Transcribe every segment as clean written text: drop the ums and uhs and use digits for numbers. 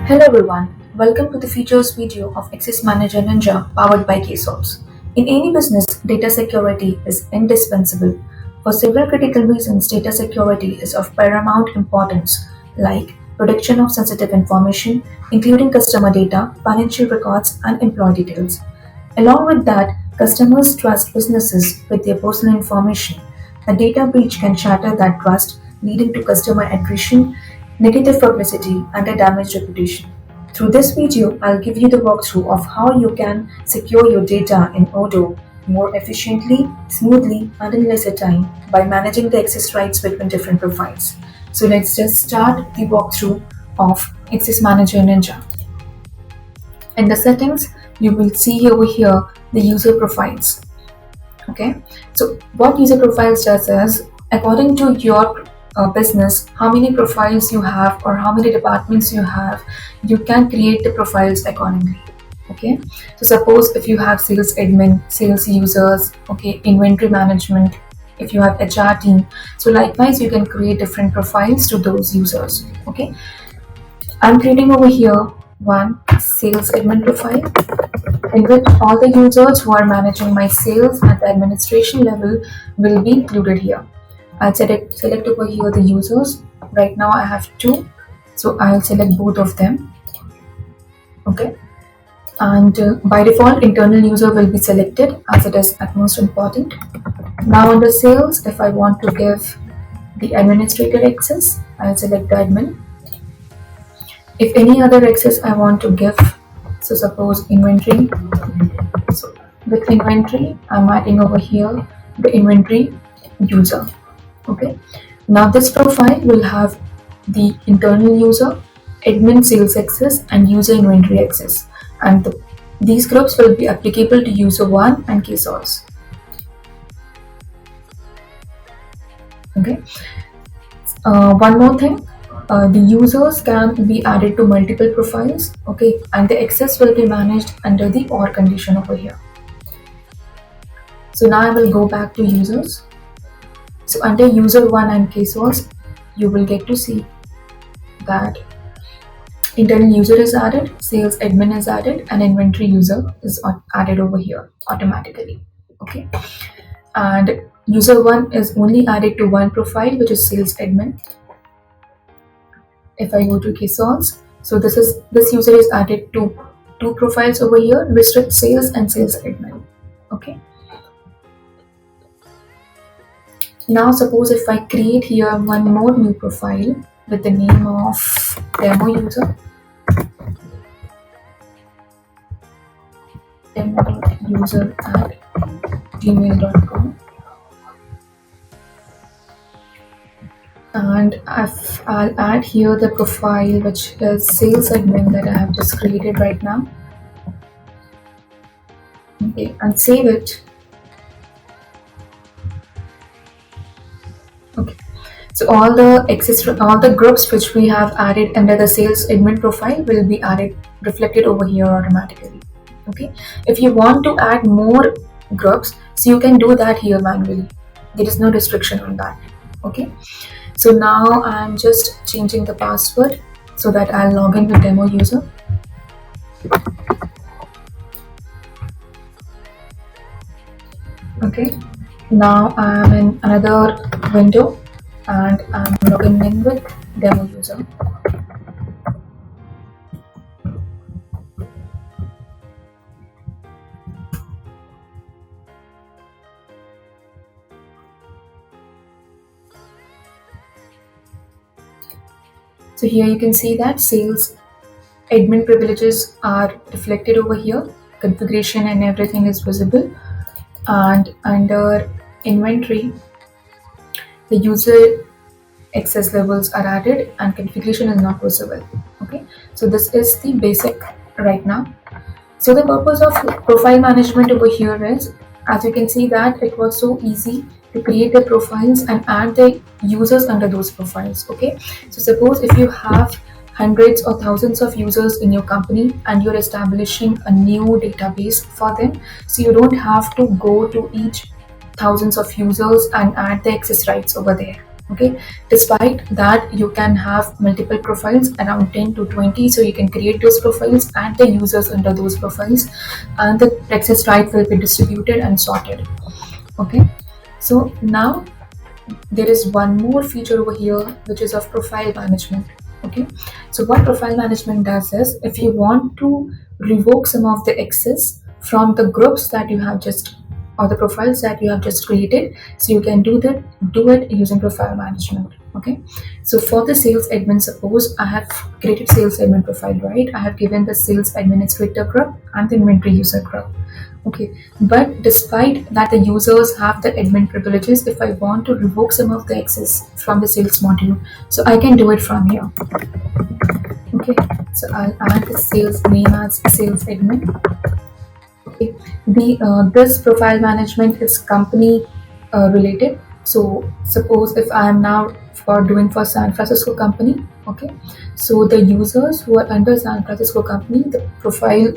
Hello everyone, welcome to the features video of Access Manager Ninja powered by Ksolves. In any business, data security is indispensable. For several critical reasons, data security is of paramount importance, like protection of sensitive information, including customer data, financial records, and employee details. Along with that, customers trust businesses with their personal information. A data breach can shatter that trust, leading to customer attrition, negative publicity, and a damaged reputation. Through this video, I'll give you the walkthrough of how you can secure your data in Odoo more efficiently, smoothly, and in lesser time by managing the access rights between different profiles. So let's just start the walkthrough of Access Manager Ninja. In the settings, you will see over here the user profiles. Okay, so what user profiles does is, according to your business, how many profiles you have or how many departments you have, you can create the profiles accordingly. Okay, so suppose if you have sales admin, sales users, okay, inventory management, if you have HR team, so likewise you can create different profiles to those users. Okay, I'm creating over here one sales admin profile in which all the users who are managing my sales at the administration level will be included here. I'll select over here the users. Right now I have two, so I'll select both of them. Okay, and by default internal user will be selected as it is at most important. Now under sales, if I want to give the administrator access, I'll select the admin. If any other access I want to give, so suppose inventory, so with inventory I'm adding over here the inventory user. Okay, now this profile will have the internal user, admin sales access, and user inventory access, and these groups will be applicable to user 1 and Ksolves. Okay, one more thing, the users can be added to multiple profiles. Okay, and the access will be managed under the OR condition over here. So now I will go back to users. So under user 1 and Ksolves, you will get to see that internal user is added, sales admin is added, and inventory user is added over here automatically. Okay, and user 1 is only added to one profile, which is sales admin. If I go to Ksolves, so this user is added to two profiles over here, restrict sales and sales admin. Okay, now suppose if I create here one more new profile with the name of demo user, at gmail.com, and I'll add here the profile which is sales admin that I have just created right now. Okay, and save it. Okay, so all the groups which we have added under the sales admin profile will be reflected over here automatically. Okay, if you want to add more groups, so you can do that here manually. There is no restriction on that. Okay, so now I'm just changing the password so that I'll log in with demo user. Okay, now I'm in another window and I'm logging in with demo user. So here you can see that sales admin privileges are reflected over here, configuration and everything is visible, and under inventory the user access levels are added and configuration is not visible. Okay, so this is the basic right now. So the purpose of profile management over here is, as you can see that it was so easy to create the profiles and add the users under those profiles. Okay, so suppose if you have hundreds or thousands of users in your company and you're establishing a new database for them, so you don't have to go to each thousands of users and add the access rights over there. Okay, despite that, you can have multiple profiles, around 10 to 20, so you can create those profiles and the users under those profiles, and the access right will be distributed and sorted. Okay, so now there is one more feature over here, which is of profile management. Okay, so what profile management does is, if you want to revoke some of the access from the groups that you have just, or the profiles that you have just created, so you can do it using profile management. Okay, so for the sales admin, suppose I have created sales admin profile, right? I have given the sales administrator group and the inventory user group. Okay, but despite that the users have the admin privileges, if I want to revoke some of the access from the sales module, so I can do it from here. Okay, so I'll add the sales name as sales admin. Okay, this profile management is company related. So suppose if I am now for San Francisco company, okay, so the users who are under San Francisco company,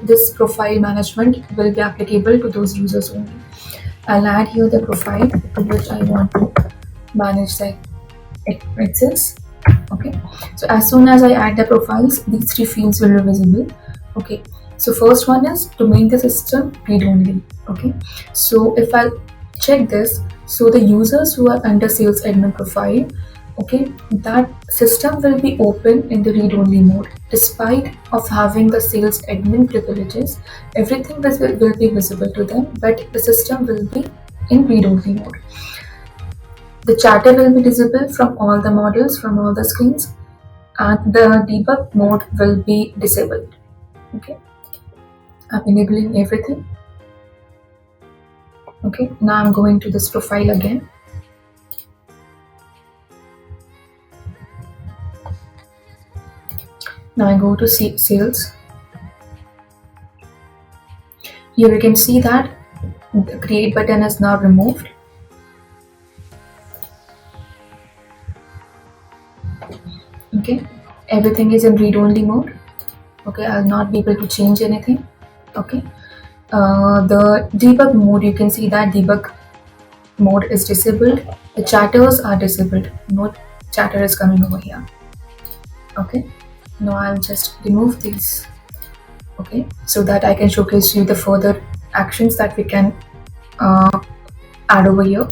this profile management will be applicable to those users only. I'll add here the profile to which I want to manage the access. Okay, so as soon as I add the profiles, these three fields will be visible. Okay, so first one is to make the system read only. Okay, so if I check this, so the users who are under sales admin profile, okay, that system will be open in the read only mode despite of having the sales admin privileges. Everything will be visible to them, but the system will be in read only mode. The chatter will be visible from all the models, from all the screens, and the debug mode will be disabled. Okay, I'm enabling everything. Okay, now I'm going to this profile again. Now I go to sales. Here you can see that the create button is now removed. Okay, everything is in read only mode. Okay, I'll not be able to change anything. Okay, the debug mode, you can see that debug mode is disabled. The chatters are disabled. No chatter is coming over here. Okay, now I'll just remove these. Okay, so that I can showcase you the further actions that we can add over here.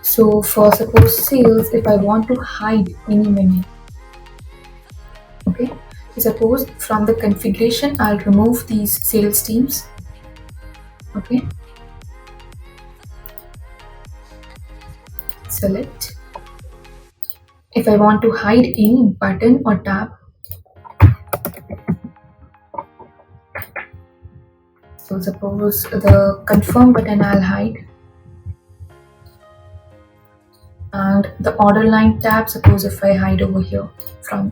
So for suppose sales, if I want to hide any menu, okay, suppose from the configuration I'll remove these sales teams. Okay, select. If I want to hide any button or tab, so suppose the confirm button I'll hide, and the order line tab, suppose if I hide over here from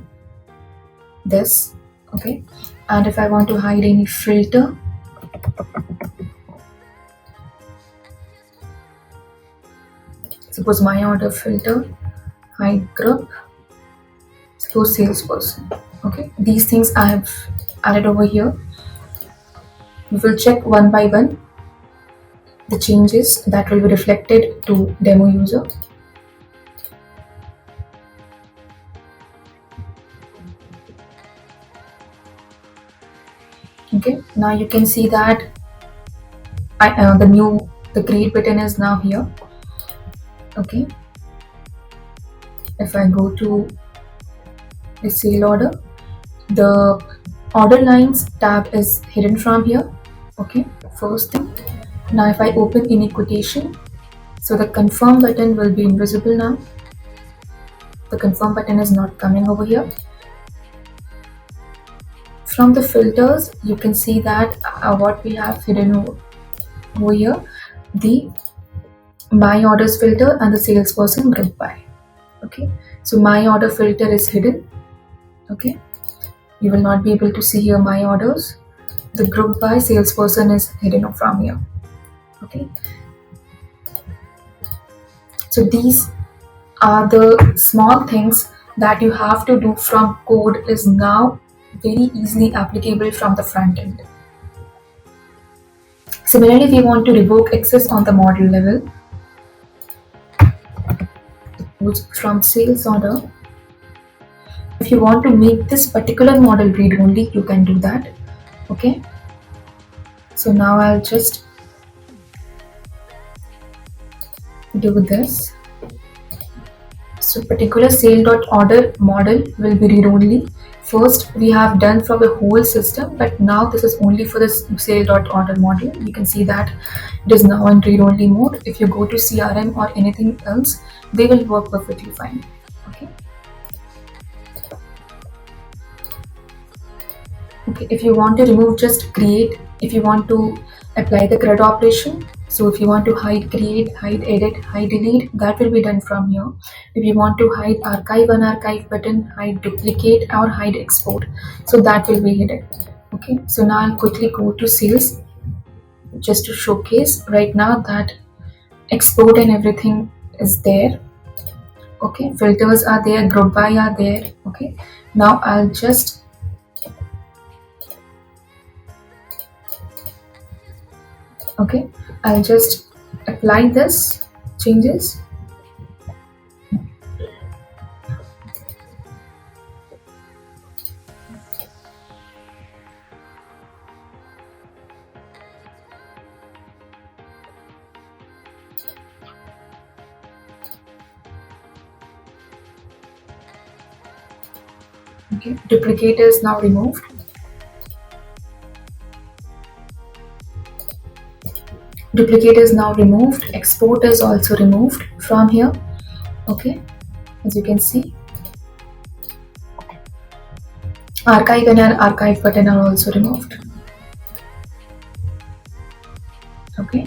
this. Okay, and if I want to hide any filter, suppose my order filter, hide group, suppose salesperson. Okay, these things I have added over here. We will check one by one the changes that will be reflected to demo user. Okay, now you can see that the create button is now here. Okay, if I go to the sale order, the order lines tab is hidden from here. Okay, first thing. Now if I open any quotation, so the confirm button will be invisible now. The confirm button is not coming over here. From the filters, you can see that what we have hidden over here, the my orders filter and the salesperson group by. Okay, so my order filter is hidden. Okay, you will not be able to see here my orders. The group by salesperson is hidden from here. Okay, so these are the small things that you have to do from code is now very easily applicable from the front end. Similarly, if you want to revoke access on the model level, from sales order, if you want to make this particular model read only, you can do that. Okay, so now I'll just do this. So particular sale.order model will be read only. First we have done for the whole system, but now this is only for the sale.order model. You can see that it is now in read only mode. If you go to CRM or anything else, they will work perfectly fine. Okay. Okay, if you want to remove, just create. If you want to apply the CRUD operation, so if you want to hide create, hide edit, hide delete, that will be done from here. If you want to hide archive, unarchive button, hide duplicate or hide export, so that will be hidden. Okay, so now I'll quickly go to sales just to showcase right now that export and everything is there. Okay, filters are there, group by are there. Okay, now I'll just I'll just apply this changes. Okay, duplicate is now removed. Duplicate is now removed. Export is also removed from here. Okay, as you can see, archive and an archive button are also removed. Okay,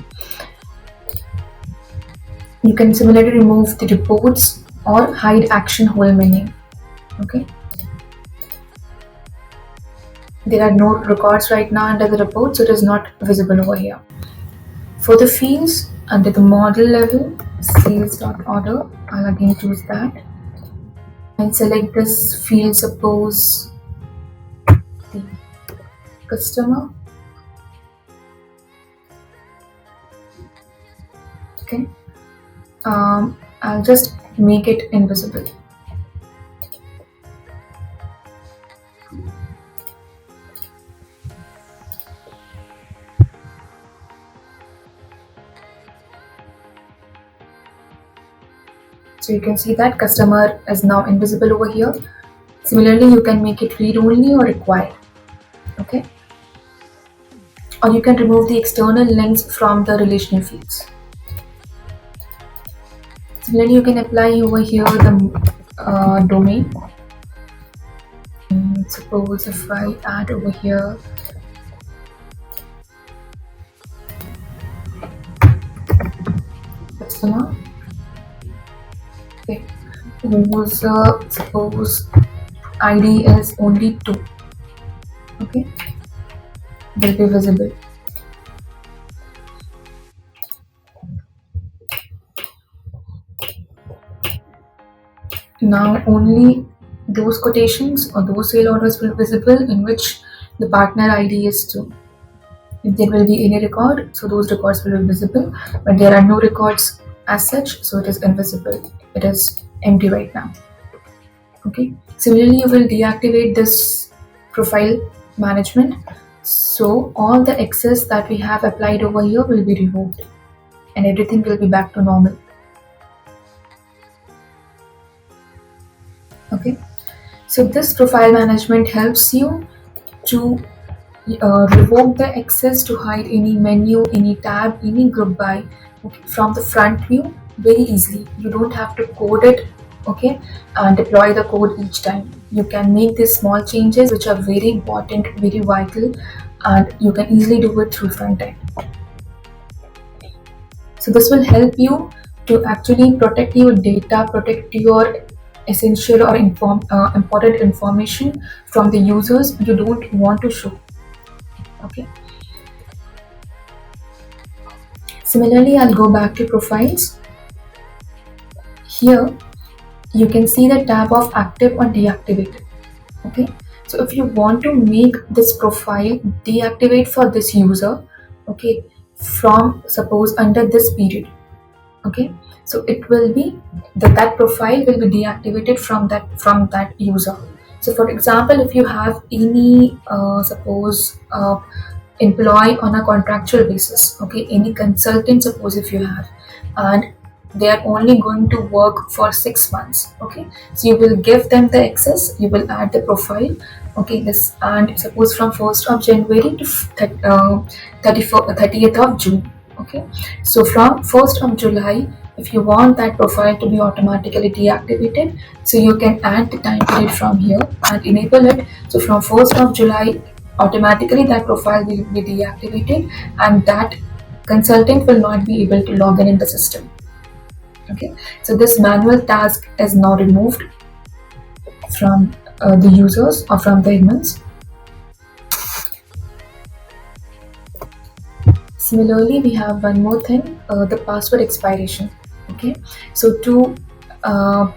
you can similarly remove the reports or hide action whole menu. Okay, there are no records right now under the report, so it is not visible over here. For the fields under the model level, sales.order, I'll again choose that and select this field, suppose the customer. Okay, I'll just make it invisible. So you can see that customer is now invisible over here. Similarly, you can make it read only or required. Okay, or you can remove the external links from the relational fields. Similarly, you can apply over here the domain. Suppose if I add over here customer, okay, whose suppose ID is only 2. Okay, will be visible. Now only those quotations or those sale orders will be visible in which the partner ID is 2. If there will be any record, so those records will be visible, but there are no records as such, so it is invisible. It is empty right now. Okay. Similarly, you will deactivate this profile management, so all the excess that we have applied over here will be removed and everything will be back to normal. Okay, so this profile management helps you to revoke the access, to hide any menu, any tab, any group by, okay, from the front view very easily. You don't have to code it, okay, and deploy the code each time. You can make these small changes which are very important, very vital, and you can easily do it through front end. So this will help you to actually protect your data, protect your essential or important information from the users you don't want to show. Okay. Similarly, I'll go back to profiles. Here you can see the tab of active or deactivated. Okay, so if you want to make this profile deactivate for this user, okay, from suppose under this period, Okay, so it will be that profile will be deactivated from that user. So for example, if you have any suppose employee on a contractual basis, okay, any consultant, suppose if you have, and they are only going to work for 6 months, okay, so you will give them the access, you will add the profile, okay, this, and suppose from 1st of January to 30th of June, okay, so from 1st of July, if you want that profile to be automatically deactivated, so you can add the time period from here and enable it. So from 1st of July, automatically that profile will be deactivated and that consultant will not be able to log in the system. Okay, so this manual task is now removed from the users or from the admins. Similarly, we have one more thing, the password expiration. Okay, so to uh,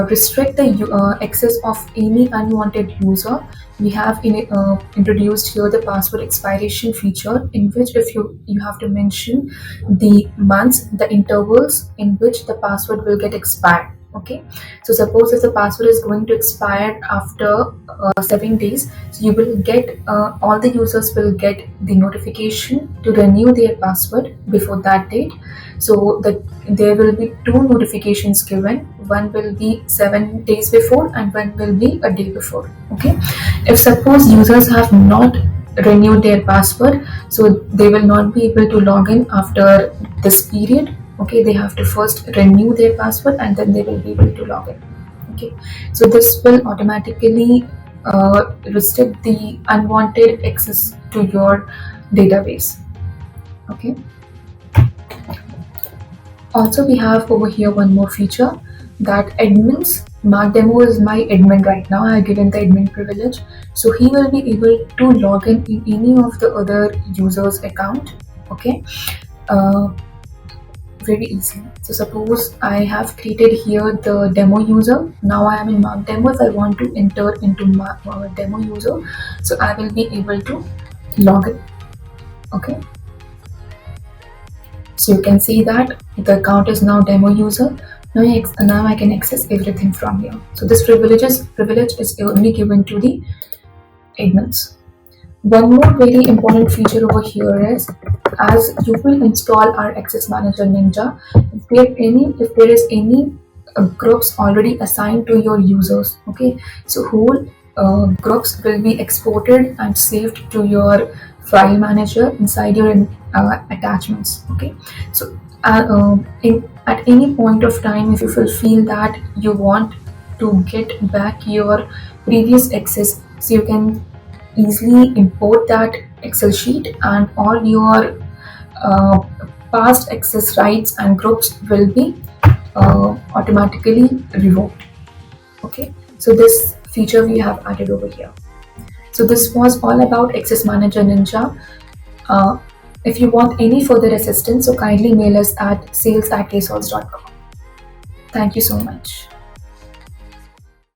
restrict the access of any unwanted user, we have introduced here the password expiration feature, in which if you have to mention the months, the intervals in which the password will get expired. Okay, so suppose if the password is going to expire after 7 days, so you will get all the users will get the notification to renew their password before that date. So that there will be two notifications given, one will be 7 days before and one will be a day before. Okay, if suppose users have not renewed their password, so they will not be able to log in after this period. Okay, they have to first renew their password and then they will be able to log in. Okay, so this will automatically restrict the unwanted access to your database. Okay, also we have over here one more feature, that admins, Mark Demo is my admin right now, I have given the admin privilege, so he will be able to log in any of the other users account. Okay, uh, very easily. So suppose I have created here the demo user. Now I am in Mark Demo. If I want to enter into my demo user, so I will be able to log in. Okay. So you can see that the account is now demo user. Now I can access everything from here. So this privilege is only given to the admins. One more very important feature over here is, as you will install our Access Manager Ninja, if there is any groups already assigned to your users, okay, so whole groups will be exported and saved to your file manager inside your attachments. Okay, so at any point of time, if you will feel that you want to get back your previous access, so you can easily import that Excel sheet and all your uh, past access rights and groups will be automatically revoked. Okay, so this feature we have added over here. So this was all about Access Manager Ninja. Uh, if you want any further assistance, so kindly mail us at sales@ksolves.com. Thank you so much.